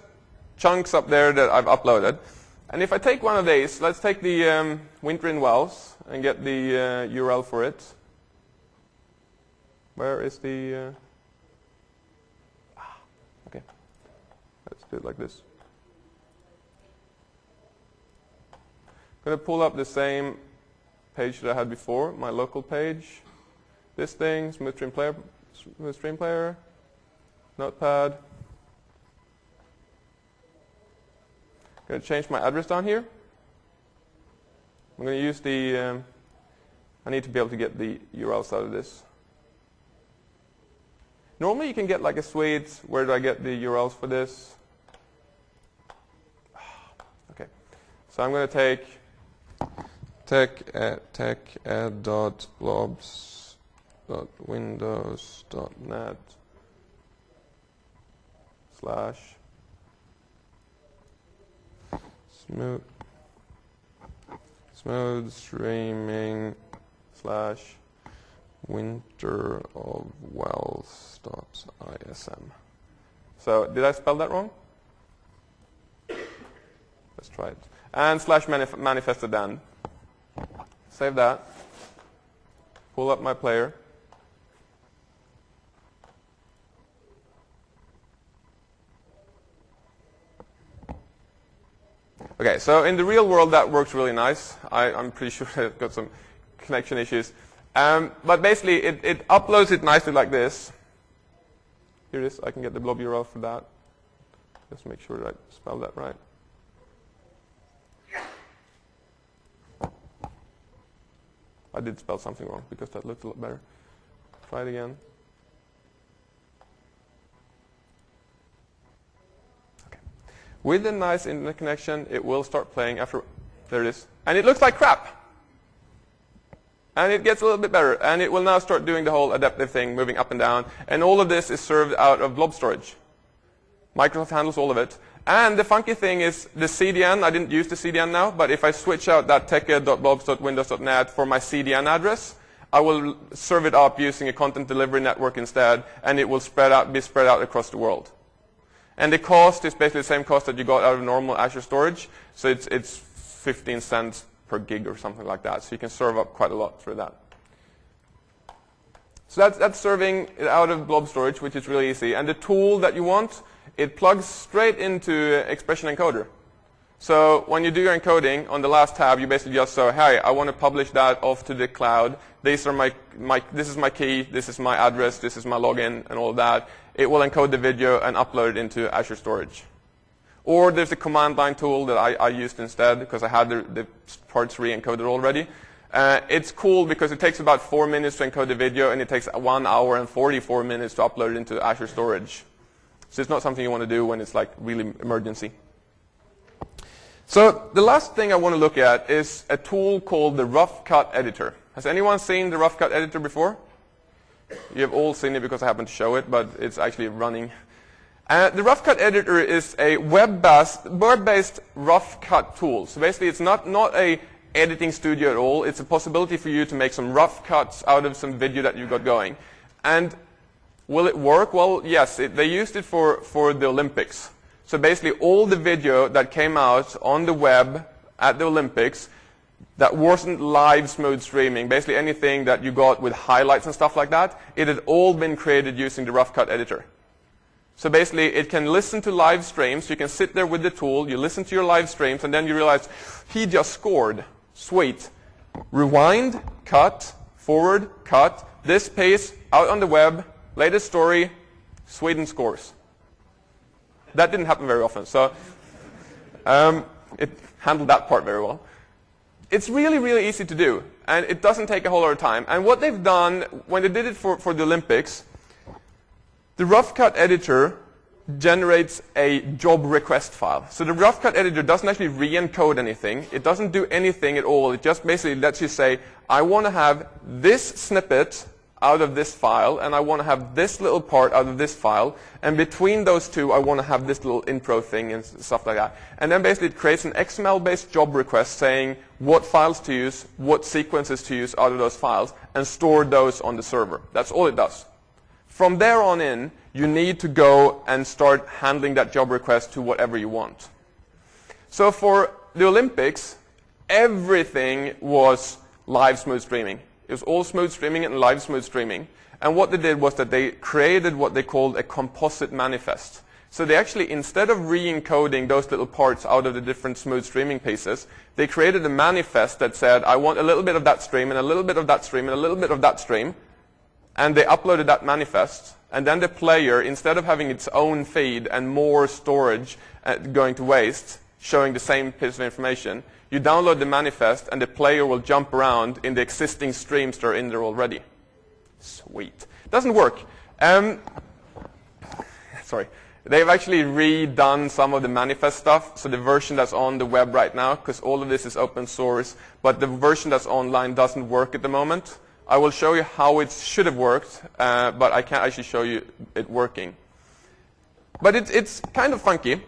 chunks up there that I've uploaded. And if I take one of these, let's take the Winter in Wells and get the URL for it. Where is the... okay. Let's do it like this. I'm going to pull up the same page that I had before, my local page. This thing, Smooth Stream Player, Notepad. I'm going to change my address down here. I'm going to use the... I need to be able to get the URLs out of this. Normally you can get like a suite. Where do I get the URLs for this? Okay. So I'm going to take teched.blobs.windows.net /smooth streaming /winterofwells.ism. So did I spell that wrong? Let's try it. And /manifested then. Save that. Pull up my player. Okay, so in the real world that works really nice. I'm pretty sure I've got some connection issues. But basically it uploads it nicely like this. Here it is. I can get the blob URL for that. Just make sure that I spell that right. I did spell something wrong because that looked a lot better. Try it again. Okay. With a nice internet connection, it will start playing after. There it is. And it looks like crap. And it gets a little bit better. And it will now start doing the whole adaptive thing, moving up and down. And all of this is served out of blob storage. Microsoft handles all of it. And the funky thing is the CDN. I didn't use the CDN now, but if I switch out that teched.blobs.windows.net for my CDN address, I will serve it up using a content delivery network instead, and it will be spread out across the world. And the cost is basically the same cost that you got out of normal Azure storage. So it's 15 cents per gig or something like that. So you can serve up quite a lot through that. So that's serving it out of blob storage, which is really easy. And the tool that you want, it plugs straight into Expression Encoder. So when you do your encoding, on the last tab, you basically just say, hey, I want to publish that off to the cloud. These are this is my key, this is my address, this is my login, and all of that. It will encode the video and upload it into Azure Storage. Or there's a command line tool that I used instead because I had the parts re-encoded already. It's cool because it takes about 4 minutes to encode the video, and it takes 1 hour and 44 minutes to upload it into Azure Storage. So it's not something you want to do when it's like really emergency. So the last thing I want to look at is a tool called the Rough Cut Editor. Has anyone seen the Rough Cut Editor before? You have all seen it because I happened to show it, but it's actually running. The Rough Cut Editor is a web-based rough cut tool. So basically it's not a editing studio at all. It's a possibility for you to make some rough cuts out of some video that you've got going. And will it work? Well, yes. They used it for the Olympics. So basically all the video that came out on the web at the Olympics that wasn't live smooth streaming, basically anything that you got with highlights and stuff like that, it had all been created using the Rough Cut Editor. So basically it can listen to live streams. You can sit there with the tool, you listen to your live streams, and then you realize, he just scored. Sweet. Rewind, cut, forward, cut, this piece, out on the web, latest story, Sweden scores. That didn't happen very often, so it handled that part very well. It's really, really easy to do, and it doesn't take a whole lot of time. And what they've done, when they did it for the Olympics, the Rough Cut Editor generates a job request file. So the Rough Cut Editor doesn't actually re-encode anything. It doesn't do anything at all. It just basically lets you say, I want to have this snippet out of this file, and I want to have this little part out of this file, and between those two I want to have this little intro thing and stuff like that. And then basically it creates an XML-based job request saying what files to use, what sequences to use out of those files, and store those on the server. That's all it does. From there on in, you need to go and start handling that job request to whatever you want. So for the Olympics, everything was live smooth streaming. It was all smooth streaming and live smooth streaming. And what they did was that they created what they called a composite manifest. So they actually, instead of re-encoding those little parts out of the different smooth streaming pieces, they created a manifest that said, I want a little bit of that stream, and a little bit of that stream, and a little bit of that stream. And they uploaded that manifest. And then the player, instead of having its own feed and more storage going to waste, showing the same piece of information, you download the manifest, and the player will jump around in the existing streams that are in there already. Sweet. Doesn't work. Sorry. They've actually redone some of the manifest stuff. So the version that's on the web right now, because all of this is open source, but the version that's online doesn't work at the moment. I will show you how it should have worked, but I can't actually show you it working. But it's kind of funky.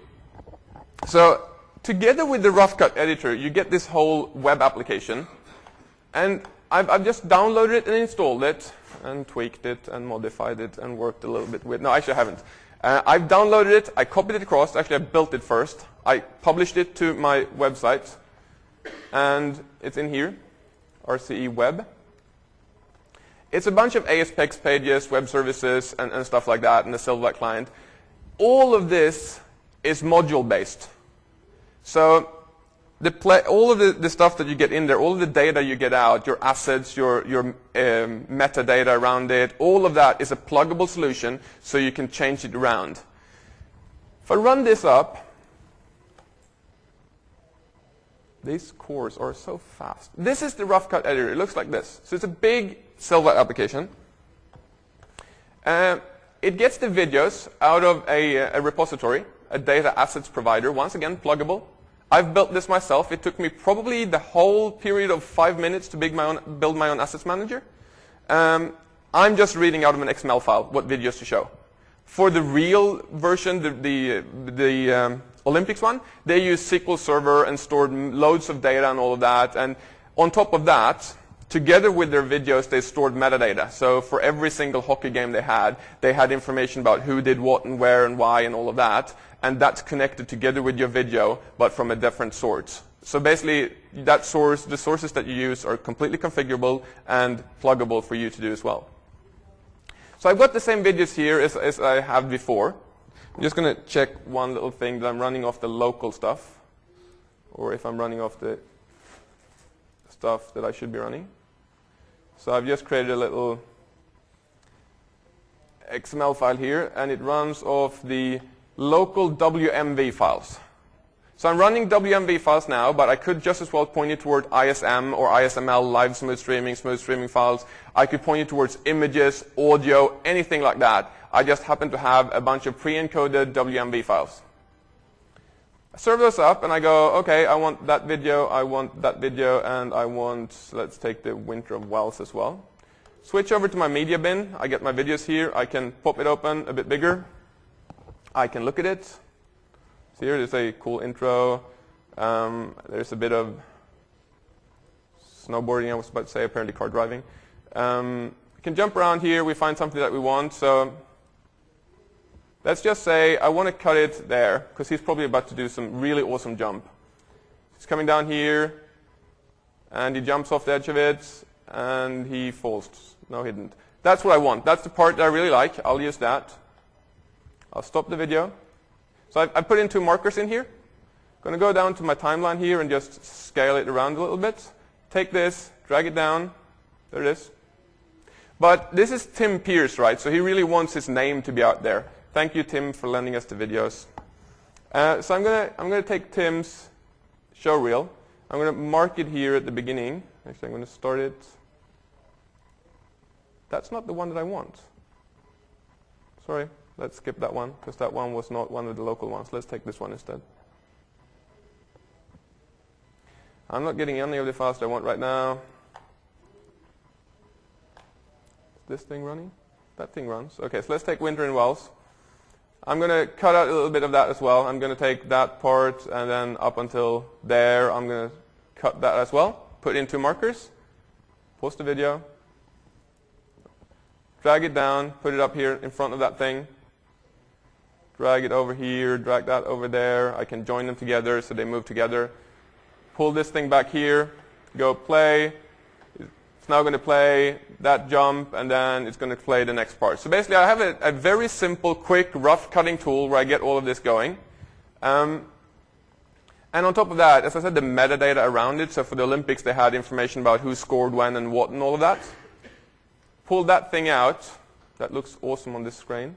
So together with the Rough Cut Editor, you get this whole web application. And I've just downloaded it and installed it, and tweaked it, and modified it, and worked a little bit with. No, actually I haven't. I've downloaded it, I copied it across. Actually, I built it first. I published it to my website, and it's in here, RCE Web. It's a bunch of ASPX pages, web services, and stuff like that, and the Silverlight client. All of this is module-based. So all of the stuff that you get in there, all of the data you get out, your assets, your metadata around it, all of that is a pluggable solution, so you can change it around. If I run this up, these cores are so fast. This is the Rough Cut Editor. It looks like this. So it's a big Silverlight application. It gets the videos out of a repository, a data assets provider, once again, pluggable. I've built this myself. It took me probably the whole period of 5 minutes to build my own assets manager. I'm just reading out of an XML file what videos to show. For the real version, the Olympics one, they use SQL Server and stored loads of data and all of that. And on top of that, together with their videos, they stored metadata. So for every single hockey game they had information about who did what and where and why and all of that. And that's connected together with your video, but from a different source. So basically, the sources that you use are completely configurable and pluggable for you to do as well. So I've got the same videos here as I have before. I'm just going to check one little thing that I'm running off the local stuff. or if I'm running off the stuff that I should be running. So I've just created a little XML file here, and it runs off the local WMV files. So I'm running WMV files now, but I could just as well point it toward ISM or ISML, live smooth streaming files. I could point it towards images, audio, anything like that. I just happen to have a bunch of pre-encoded WMV files. I serve those up, and I go, okay, I want that video, and I want, let's take the Winter of Wells as well. Switch over to my media bin. I get my videos here. I can pop it open a bit bigger. I can look at it. So here there's a cool intro. There's a bit of snowboarding, I was about to say, apparently car driving. We can jump around here. We find something that we want. So let's just say I want to cut it there, because he's probably about to do some really awesome jump. He's coming down here, and he jumps off the edge of it, and he falls. No, he didn't. That's what I want. That's the part that I really like. I'll use that. I'll stop the video. So I put in 2 markers in here. I'm going to go down to my timeline here and just scale it around a little bit. Take this, drag it down. There it is. But this is Tim Pierce, right? So he really wants his name to be out there. Thank you, Tim, for lending us the videos. So I'm going to take Tim's show reel. I'm going to mark it here at the beginning. Actually, I'm going to start it. That's not the one that I want. Sorry. Let's skip that one, because that one was not one of the local ones. Let's take this one instead. I'm not getting any of the files that I want right now. Is this thing running? That thing runs. Okay, so let's take Winter in Wells. I'm going to cut out a little bit of that as well. I'm going to take that part, and then up until there, I'm going to cut that as well. Put in 2 markers. Pause the video. Drag it down. Put it up here in front of that thing. Drag it over here, drag that over there. I can join them together so they move together. Pull this thing back here, go play. It's now going to play that jump, and then it's going to play the next part. So basically I have a very simple, quick, rough cutting tool where I get all of this going. And on top of that, as I said, the metadata around it. So for the Olympics, they had information about who scored when and what and all of that. Pull that thing out. That looks awesome on this screen.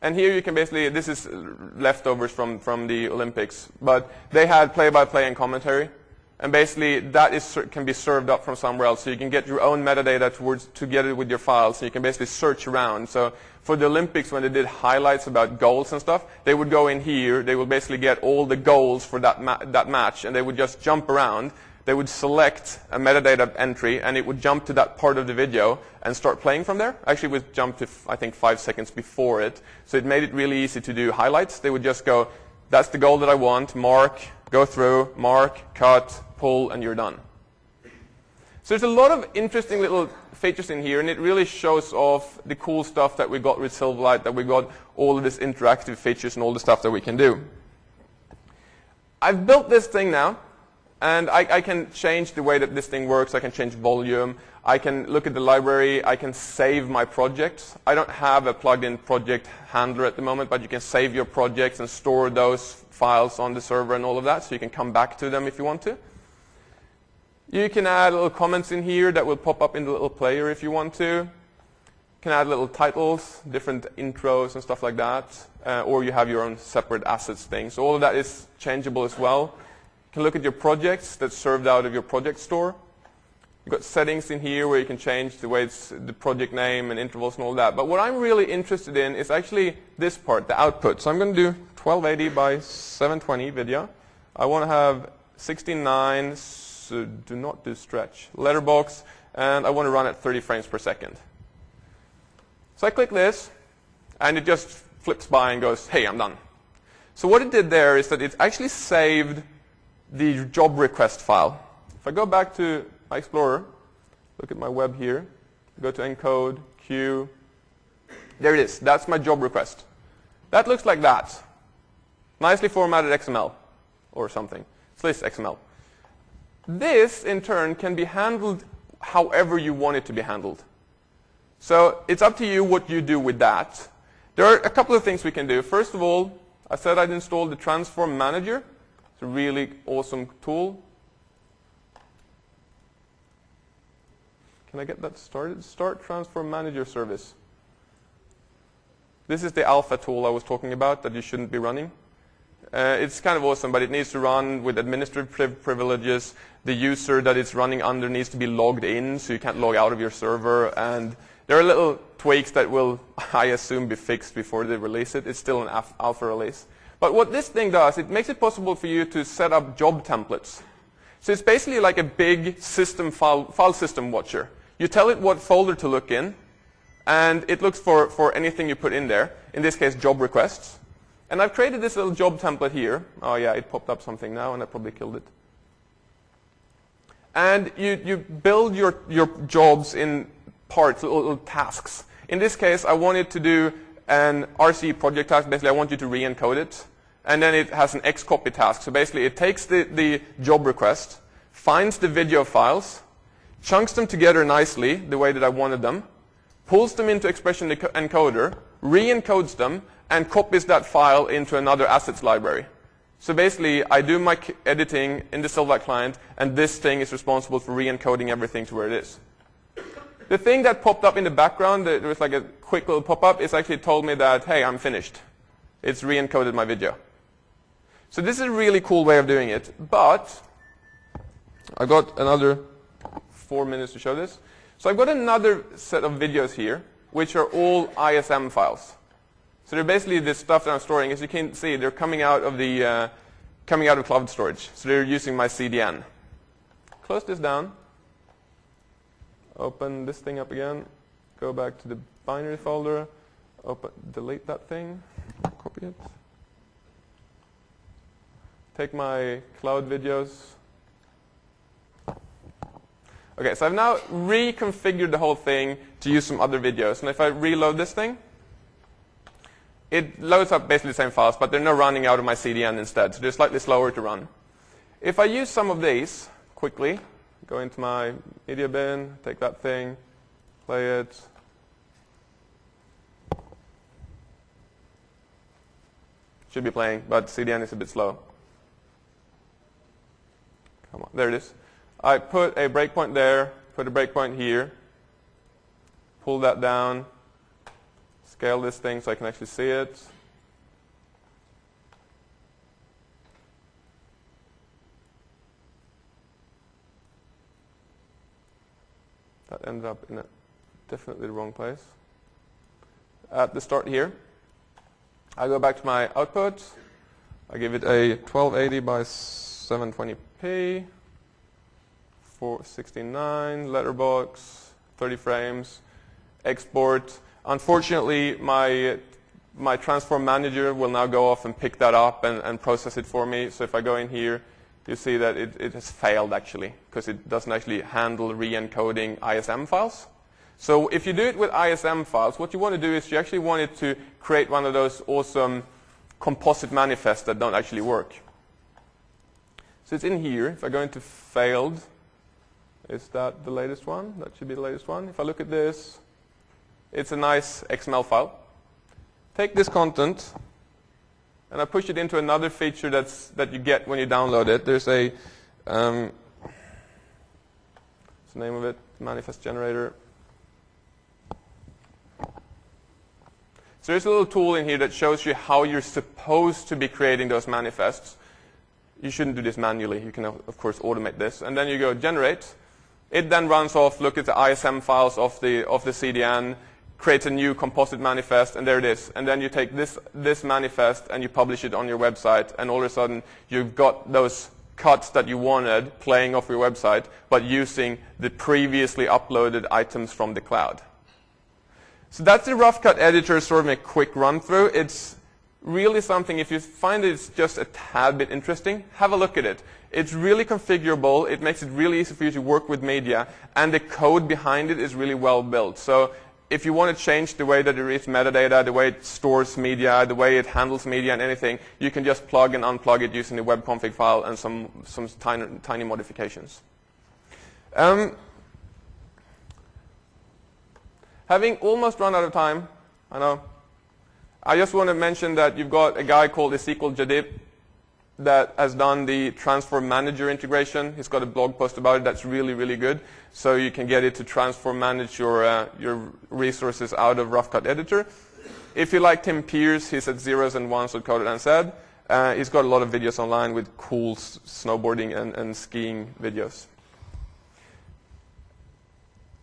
And here you can basically, this is leftovers from the Olympics, but they had play-by-play and commentary. And basically that can be served up from somewhere else. So you can get your own metadata together with your files. So you can basically search around. So for the Olympics, when they did highlights about goals and stuff, they would go in here. They would basically get all the goals for that match, and they would just jump around. They would select a metadata entry, and it would jump to that part of the video and start playing from there. Actually, it would jump to, I think, 5 seconds before it. So it made it really easy to do highlights. They would just go, that's the goal that I want, mark, go through, mark, cut, pull, and you're done. So there's a lot of interesting little features in here, and it really shows off the cool stuff that we got with Silverlight, that we got all of these interactive features and all the stuff that we can do. I've built this thing now. And I can change the way that this thing works. I can change volume. I can look at the library. I can save my projects. I don't have a plugged-in project handler at the moment, but you can save your projects and store those files on the server and all of that, so you can come back to them if you want to. You can add little comments in here that will pop up in the little player if you want to. You can add little titles, different intros and stuff like that, or you have your own separate assets thing. So all of that is changeable as well. You can look at your projects that's served out of your project store. You've got settings in here where you can change the way it's the project name and intervals and all that. But what I'm really interested in is actually this part, the output. So I'm going to do 1280 by 720 video. I want to have 16:9, so do not do stretch, letterbox, and I want to run at 30 frames per second. So I click this, and it just flips by and goes, hey, I'm done. So what it did there is that it actually saved the job request file. If I go back to my Explorer, look at my web here, go to encode, queue, there it is. That's my job request. That looks like that. Nicely formatted XML or something. It's this XML. This, in turn, can be handled however you want it to be handled. So it's up to you what you do with that. There are a couple of things we can do. First of all, I said I'd install the Transform Manager. It's a really awesome tool. Can I get that started? Start Transform Manager service. This is the alpha tool I was talking about that you shouldn't be running. It's kind of awesome, but it needs to run with administrative privileges. The user that it's running under needs to be logged in, so you can't log out of your server. And there are little tweaks that will, I assume, be fixed before they release it. It's still an alpha release. But what this thing does, it makes it possible for you to set up job templates. So it's basically like a big system file system watcher. You tell it what folder to look in, and it looks for anything you put in there, in this case, job requests. And I've created this little job template here. Oh, yeah, it popped up something now, and I probably killed it. And you build your jobs in parts, little tasks. In this case, I wanted to do an RC project task. Basically, I want you to re-encode it. And then it has an Xcopy task. So basically, it takes the job request, finds the video files, chunks them together nicely, the way that I wanted them, pulls them into Expression Encoder, re-encodes them, and copies that file into another assets library. So basically, I do my editing in the Silverlight client, and this thing is responsible for re-encoding everything to where it is. The thing that popped up in the background, there was like a quick little pop-up, it actually told me that, hey, I'm finished. It's re-encoded my video. So this is a really cool way of doing it, but I got another 4 minutes to show this. So I've got another set of videos here, which are all ISM files. So they're basically the stuff that I'm storing. As you can see, they're coming out of cloud storage. So they're using my CDN. Close this down. Open this thing up again. Go back to the binary folder. Delete that thing. Copy it. Take my cloud videos. Okay, so I've now reconfigured the whole thing to use some other videos. And if I reload this thing, it loads up basically the same files, but they're now running out of my CDN instead. So they're slightly slower to run. If I use some of these quickly, go into my media bin, take that thing, play it. Should be playing, but CDN is a bit slow. Come on, there it is. I put a breakpoint there, put a breakpoint here, pull that down, scale this thing so I can actually see it. That ended up in definitely the wrong place. At the start here, I go back to my output. I give it a 1280 by 720p, 469, letterbox, 30 frames, export. Unfortunately, my Transform Manager will now go off and pick that up and process it for me. So if I go in here, you see that it has failed actually, because it doesn't actually handle re-encoding ISM files. So if you do it with ISM files, what you want to do is you actually want it to create one of those awesome composite manifests that don't actually work. So it's in here. If I go into failed, is that the latest one? That should be the latest one. If I look at this, it's a nice XML file. Take this content, and I push it into another feature that you get when you download it. There's a, what's the name of it? Manifest generator. So there's a little tool in here that shows you how you're supposed to be creating those manifests. You shouldn't do this manually. You can, of course, automate this. And then you go generate. It then runs off, look at the ISM files of the CDN, creates a new composite manifest, and there it is. And then you take this manifest and you publish it on your website, and all of a sudden you've got those cuts that you wanted playing off your website, but using the previously uploaded items from the cloud. So that's the rough cut editor, sort of a quick run through. It's really something, if you find it's just a tad bit interesting, have a look at it. It's really configurable. It makes it really easy for you to work with media, and the code behind it is really well built. So if you want to change the way that it reads metadata, the way it stores media, the way it handles media and anything, you can just plug and unplug it using the web config file and some tiny modifications. Having almost run out of time, I know, I just want to mention that you've got a guy called Ezekiel Jadip that has done the Transform Manager integration. He's got a blog post about it that's really, really good. So you can get it to transform manage your resources out of Rough Cut Editor. If you like Tim Pierce, he's at zerosandones.co.nz. He's got a lot of videos online with cool snowboarding and skiing videos.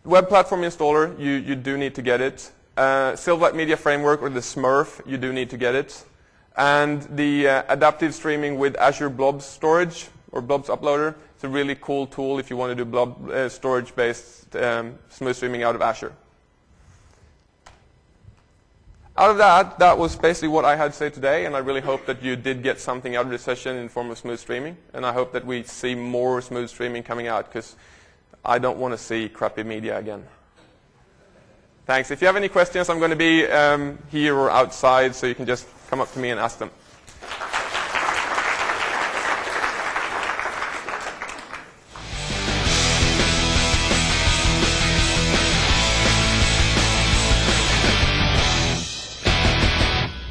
Web platform installer, you do need to get it. Silverlight Media Framework, or the Smurf, you do need to get it. And the adaptive streaming with Azure Blobs storage, or Blobs Uploader, it's a really cool tool if you want to do blob storage-based smooth streaming out of Azure. Out of that was basically what I had to say today, and I really hope that you did get something out of this session in form of smooth streaming, and I hope that we see more smooth streaming coming out, because I don't want to see crappy media again. Thanks. If you have any questions, I'm going to be here or outside, so you can just come up to me and ask them.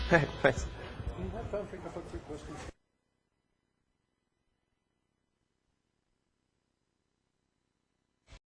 Hey, thanks. Do you have time for a couple of quick questions?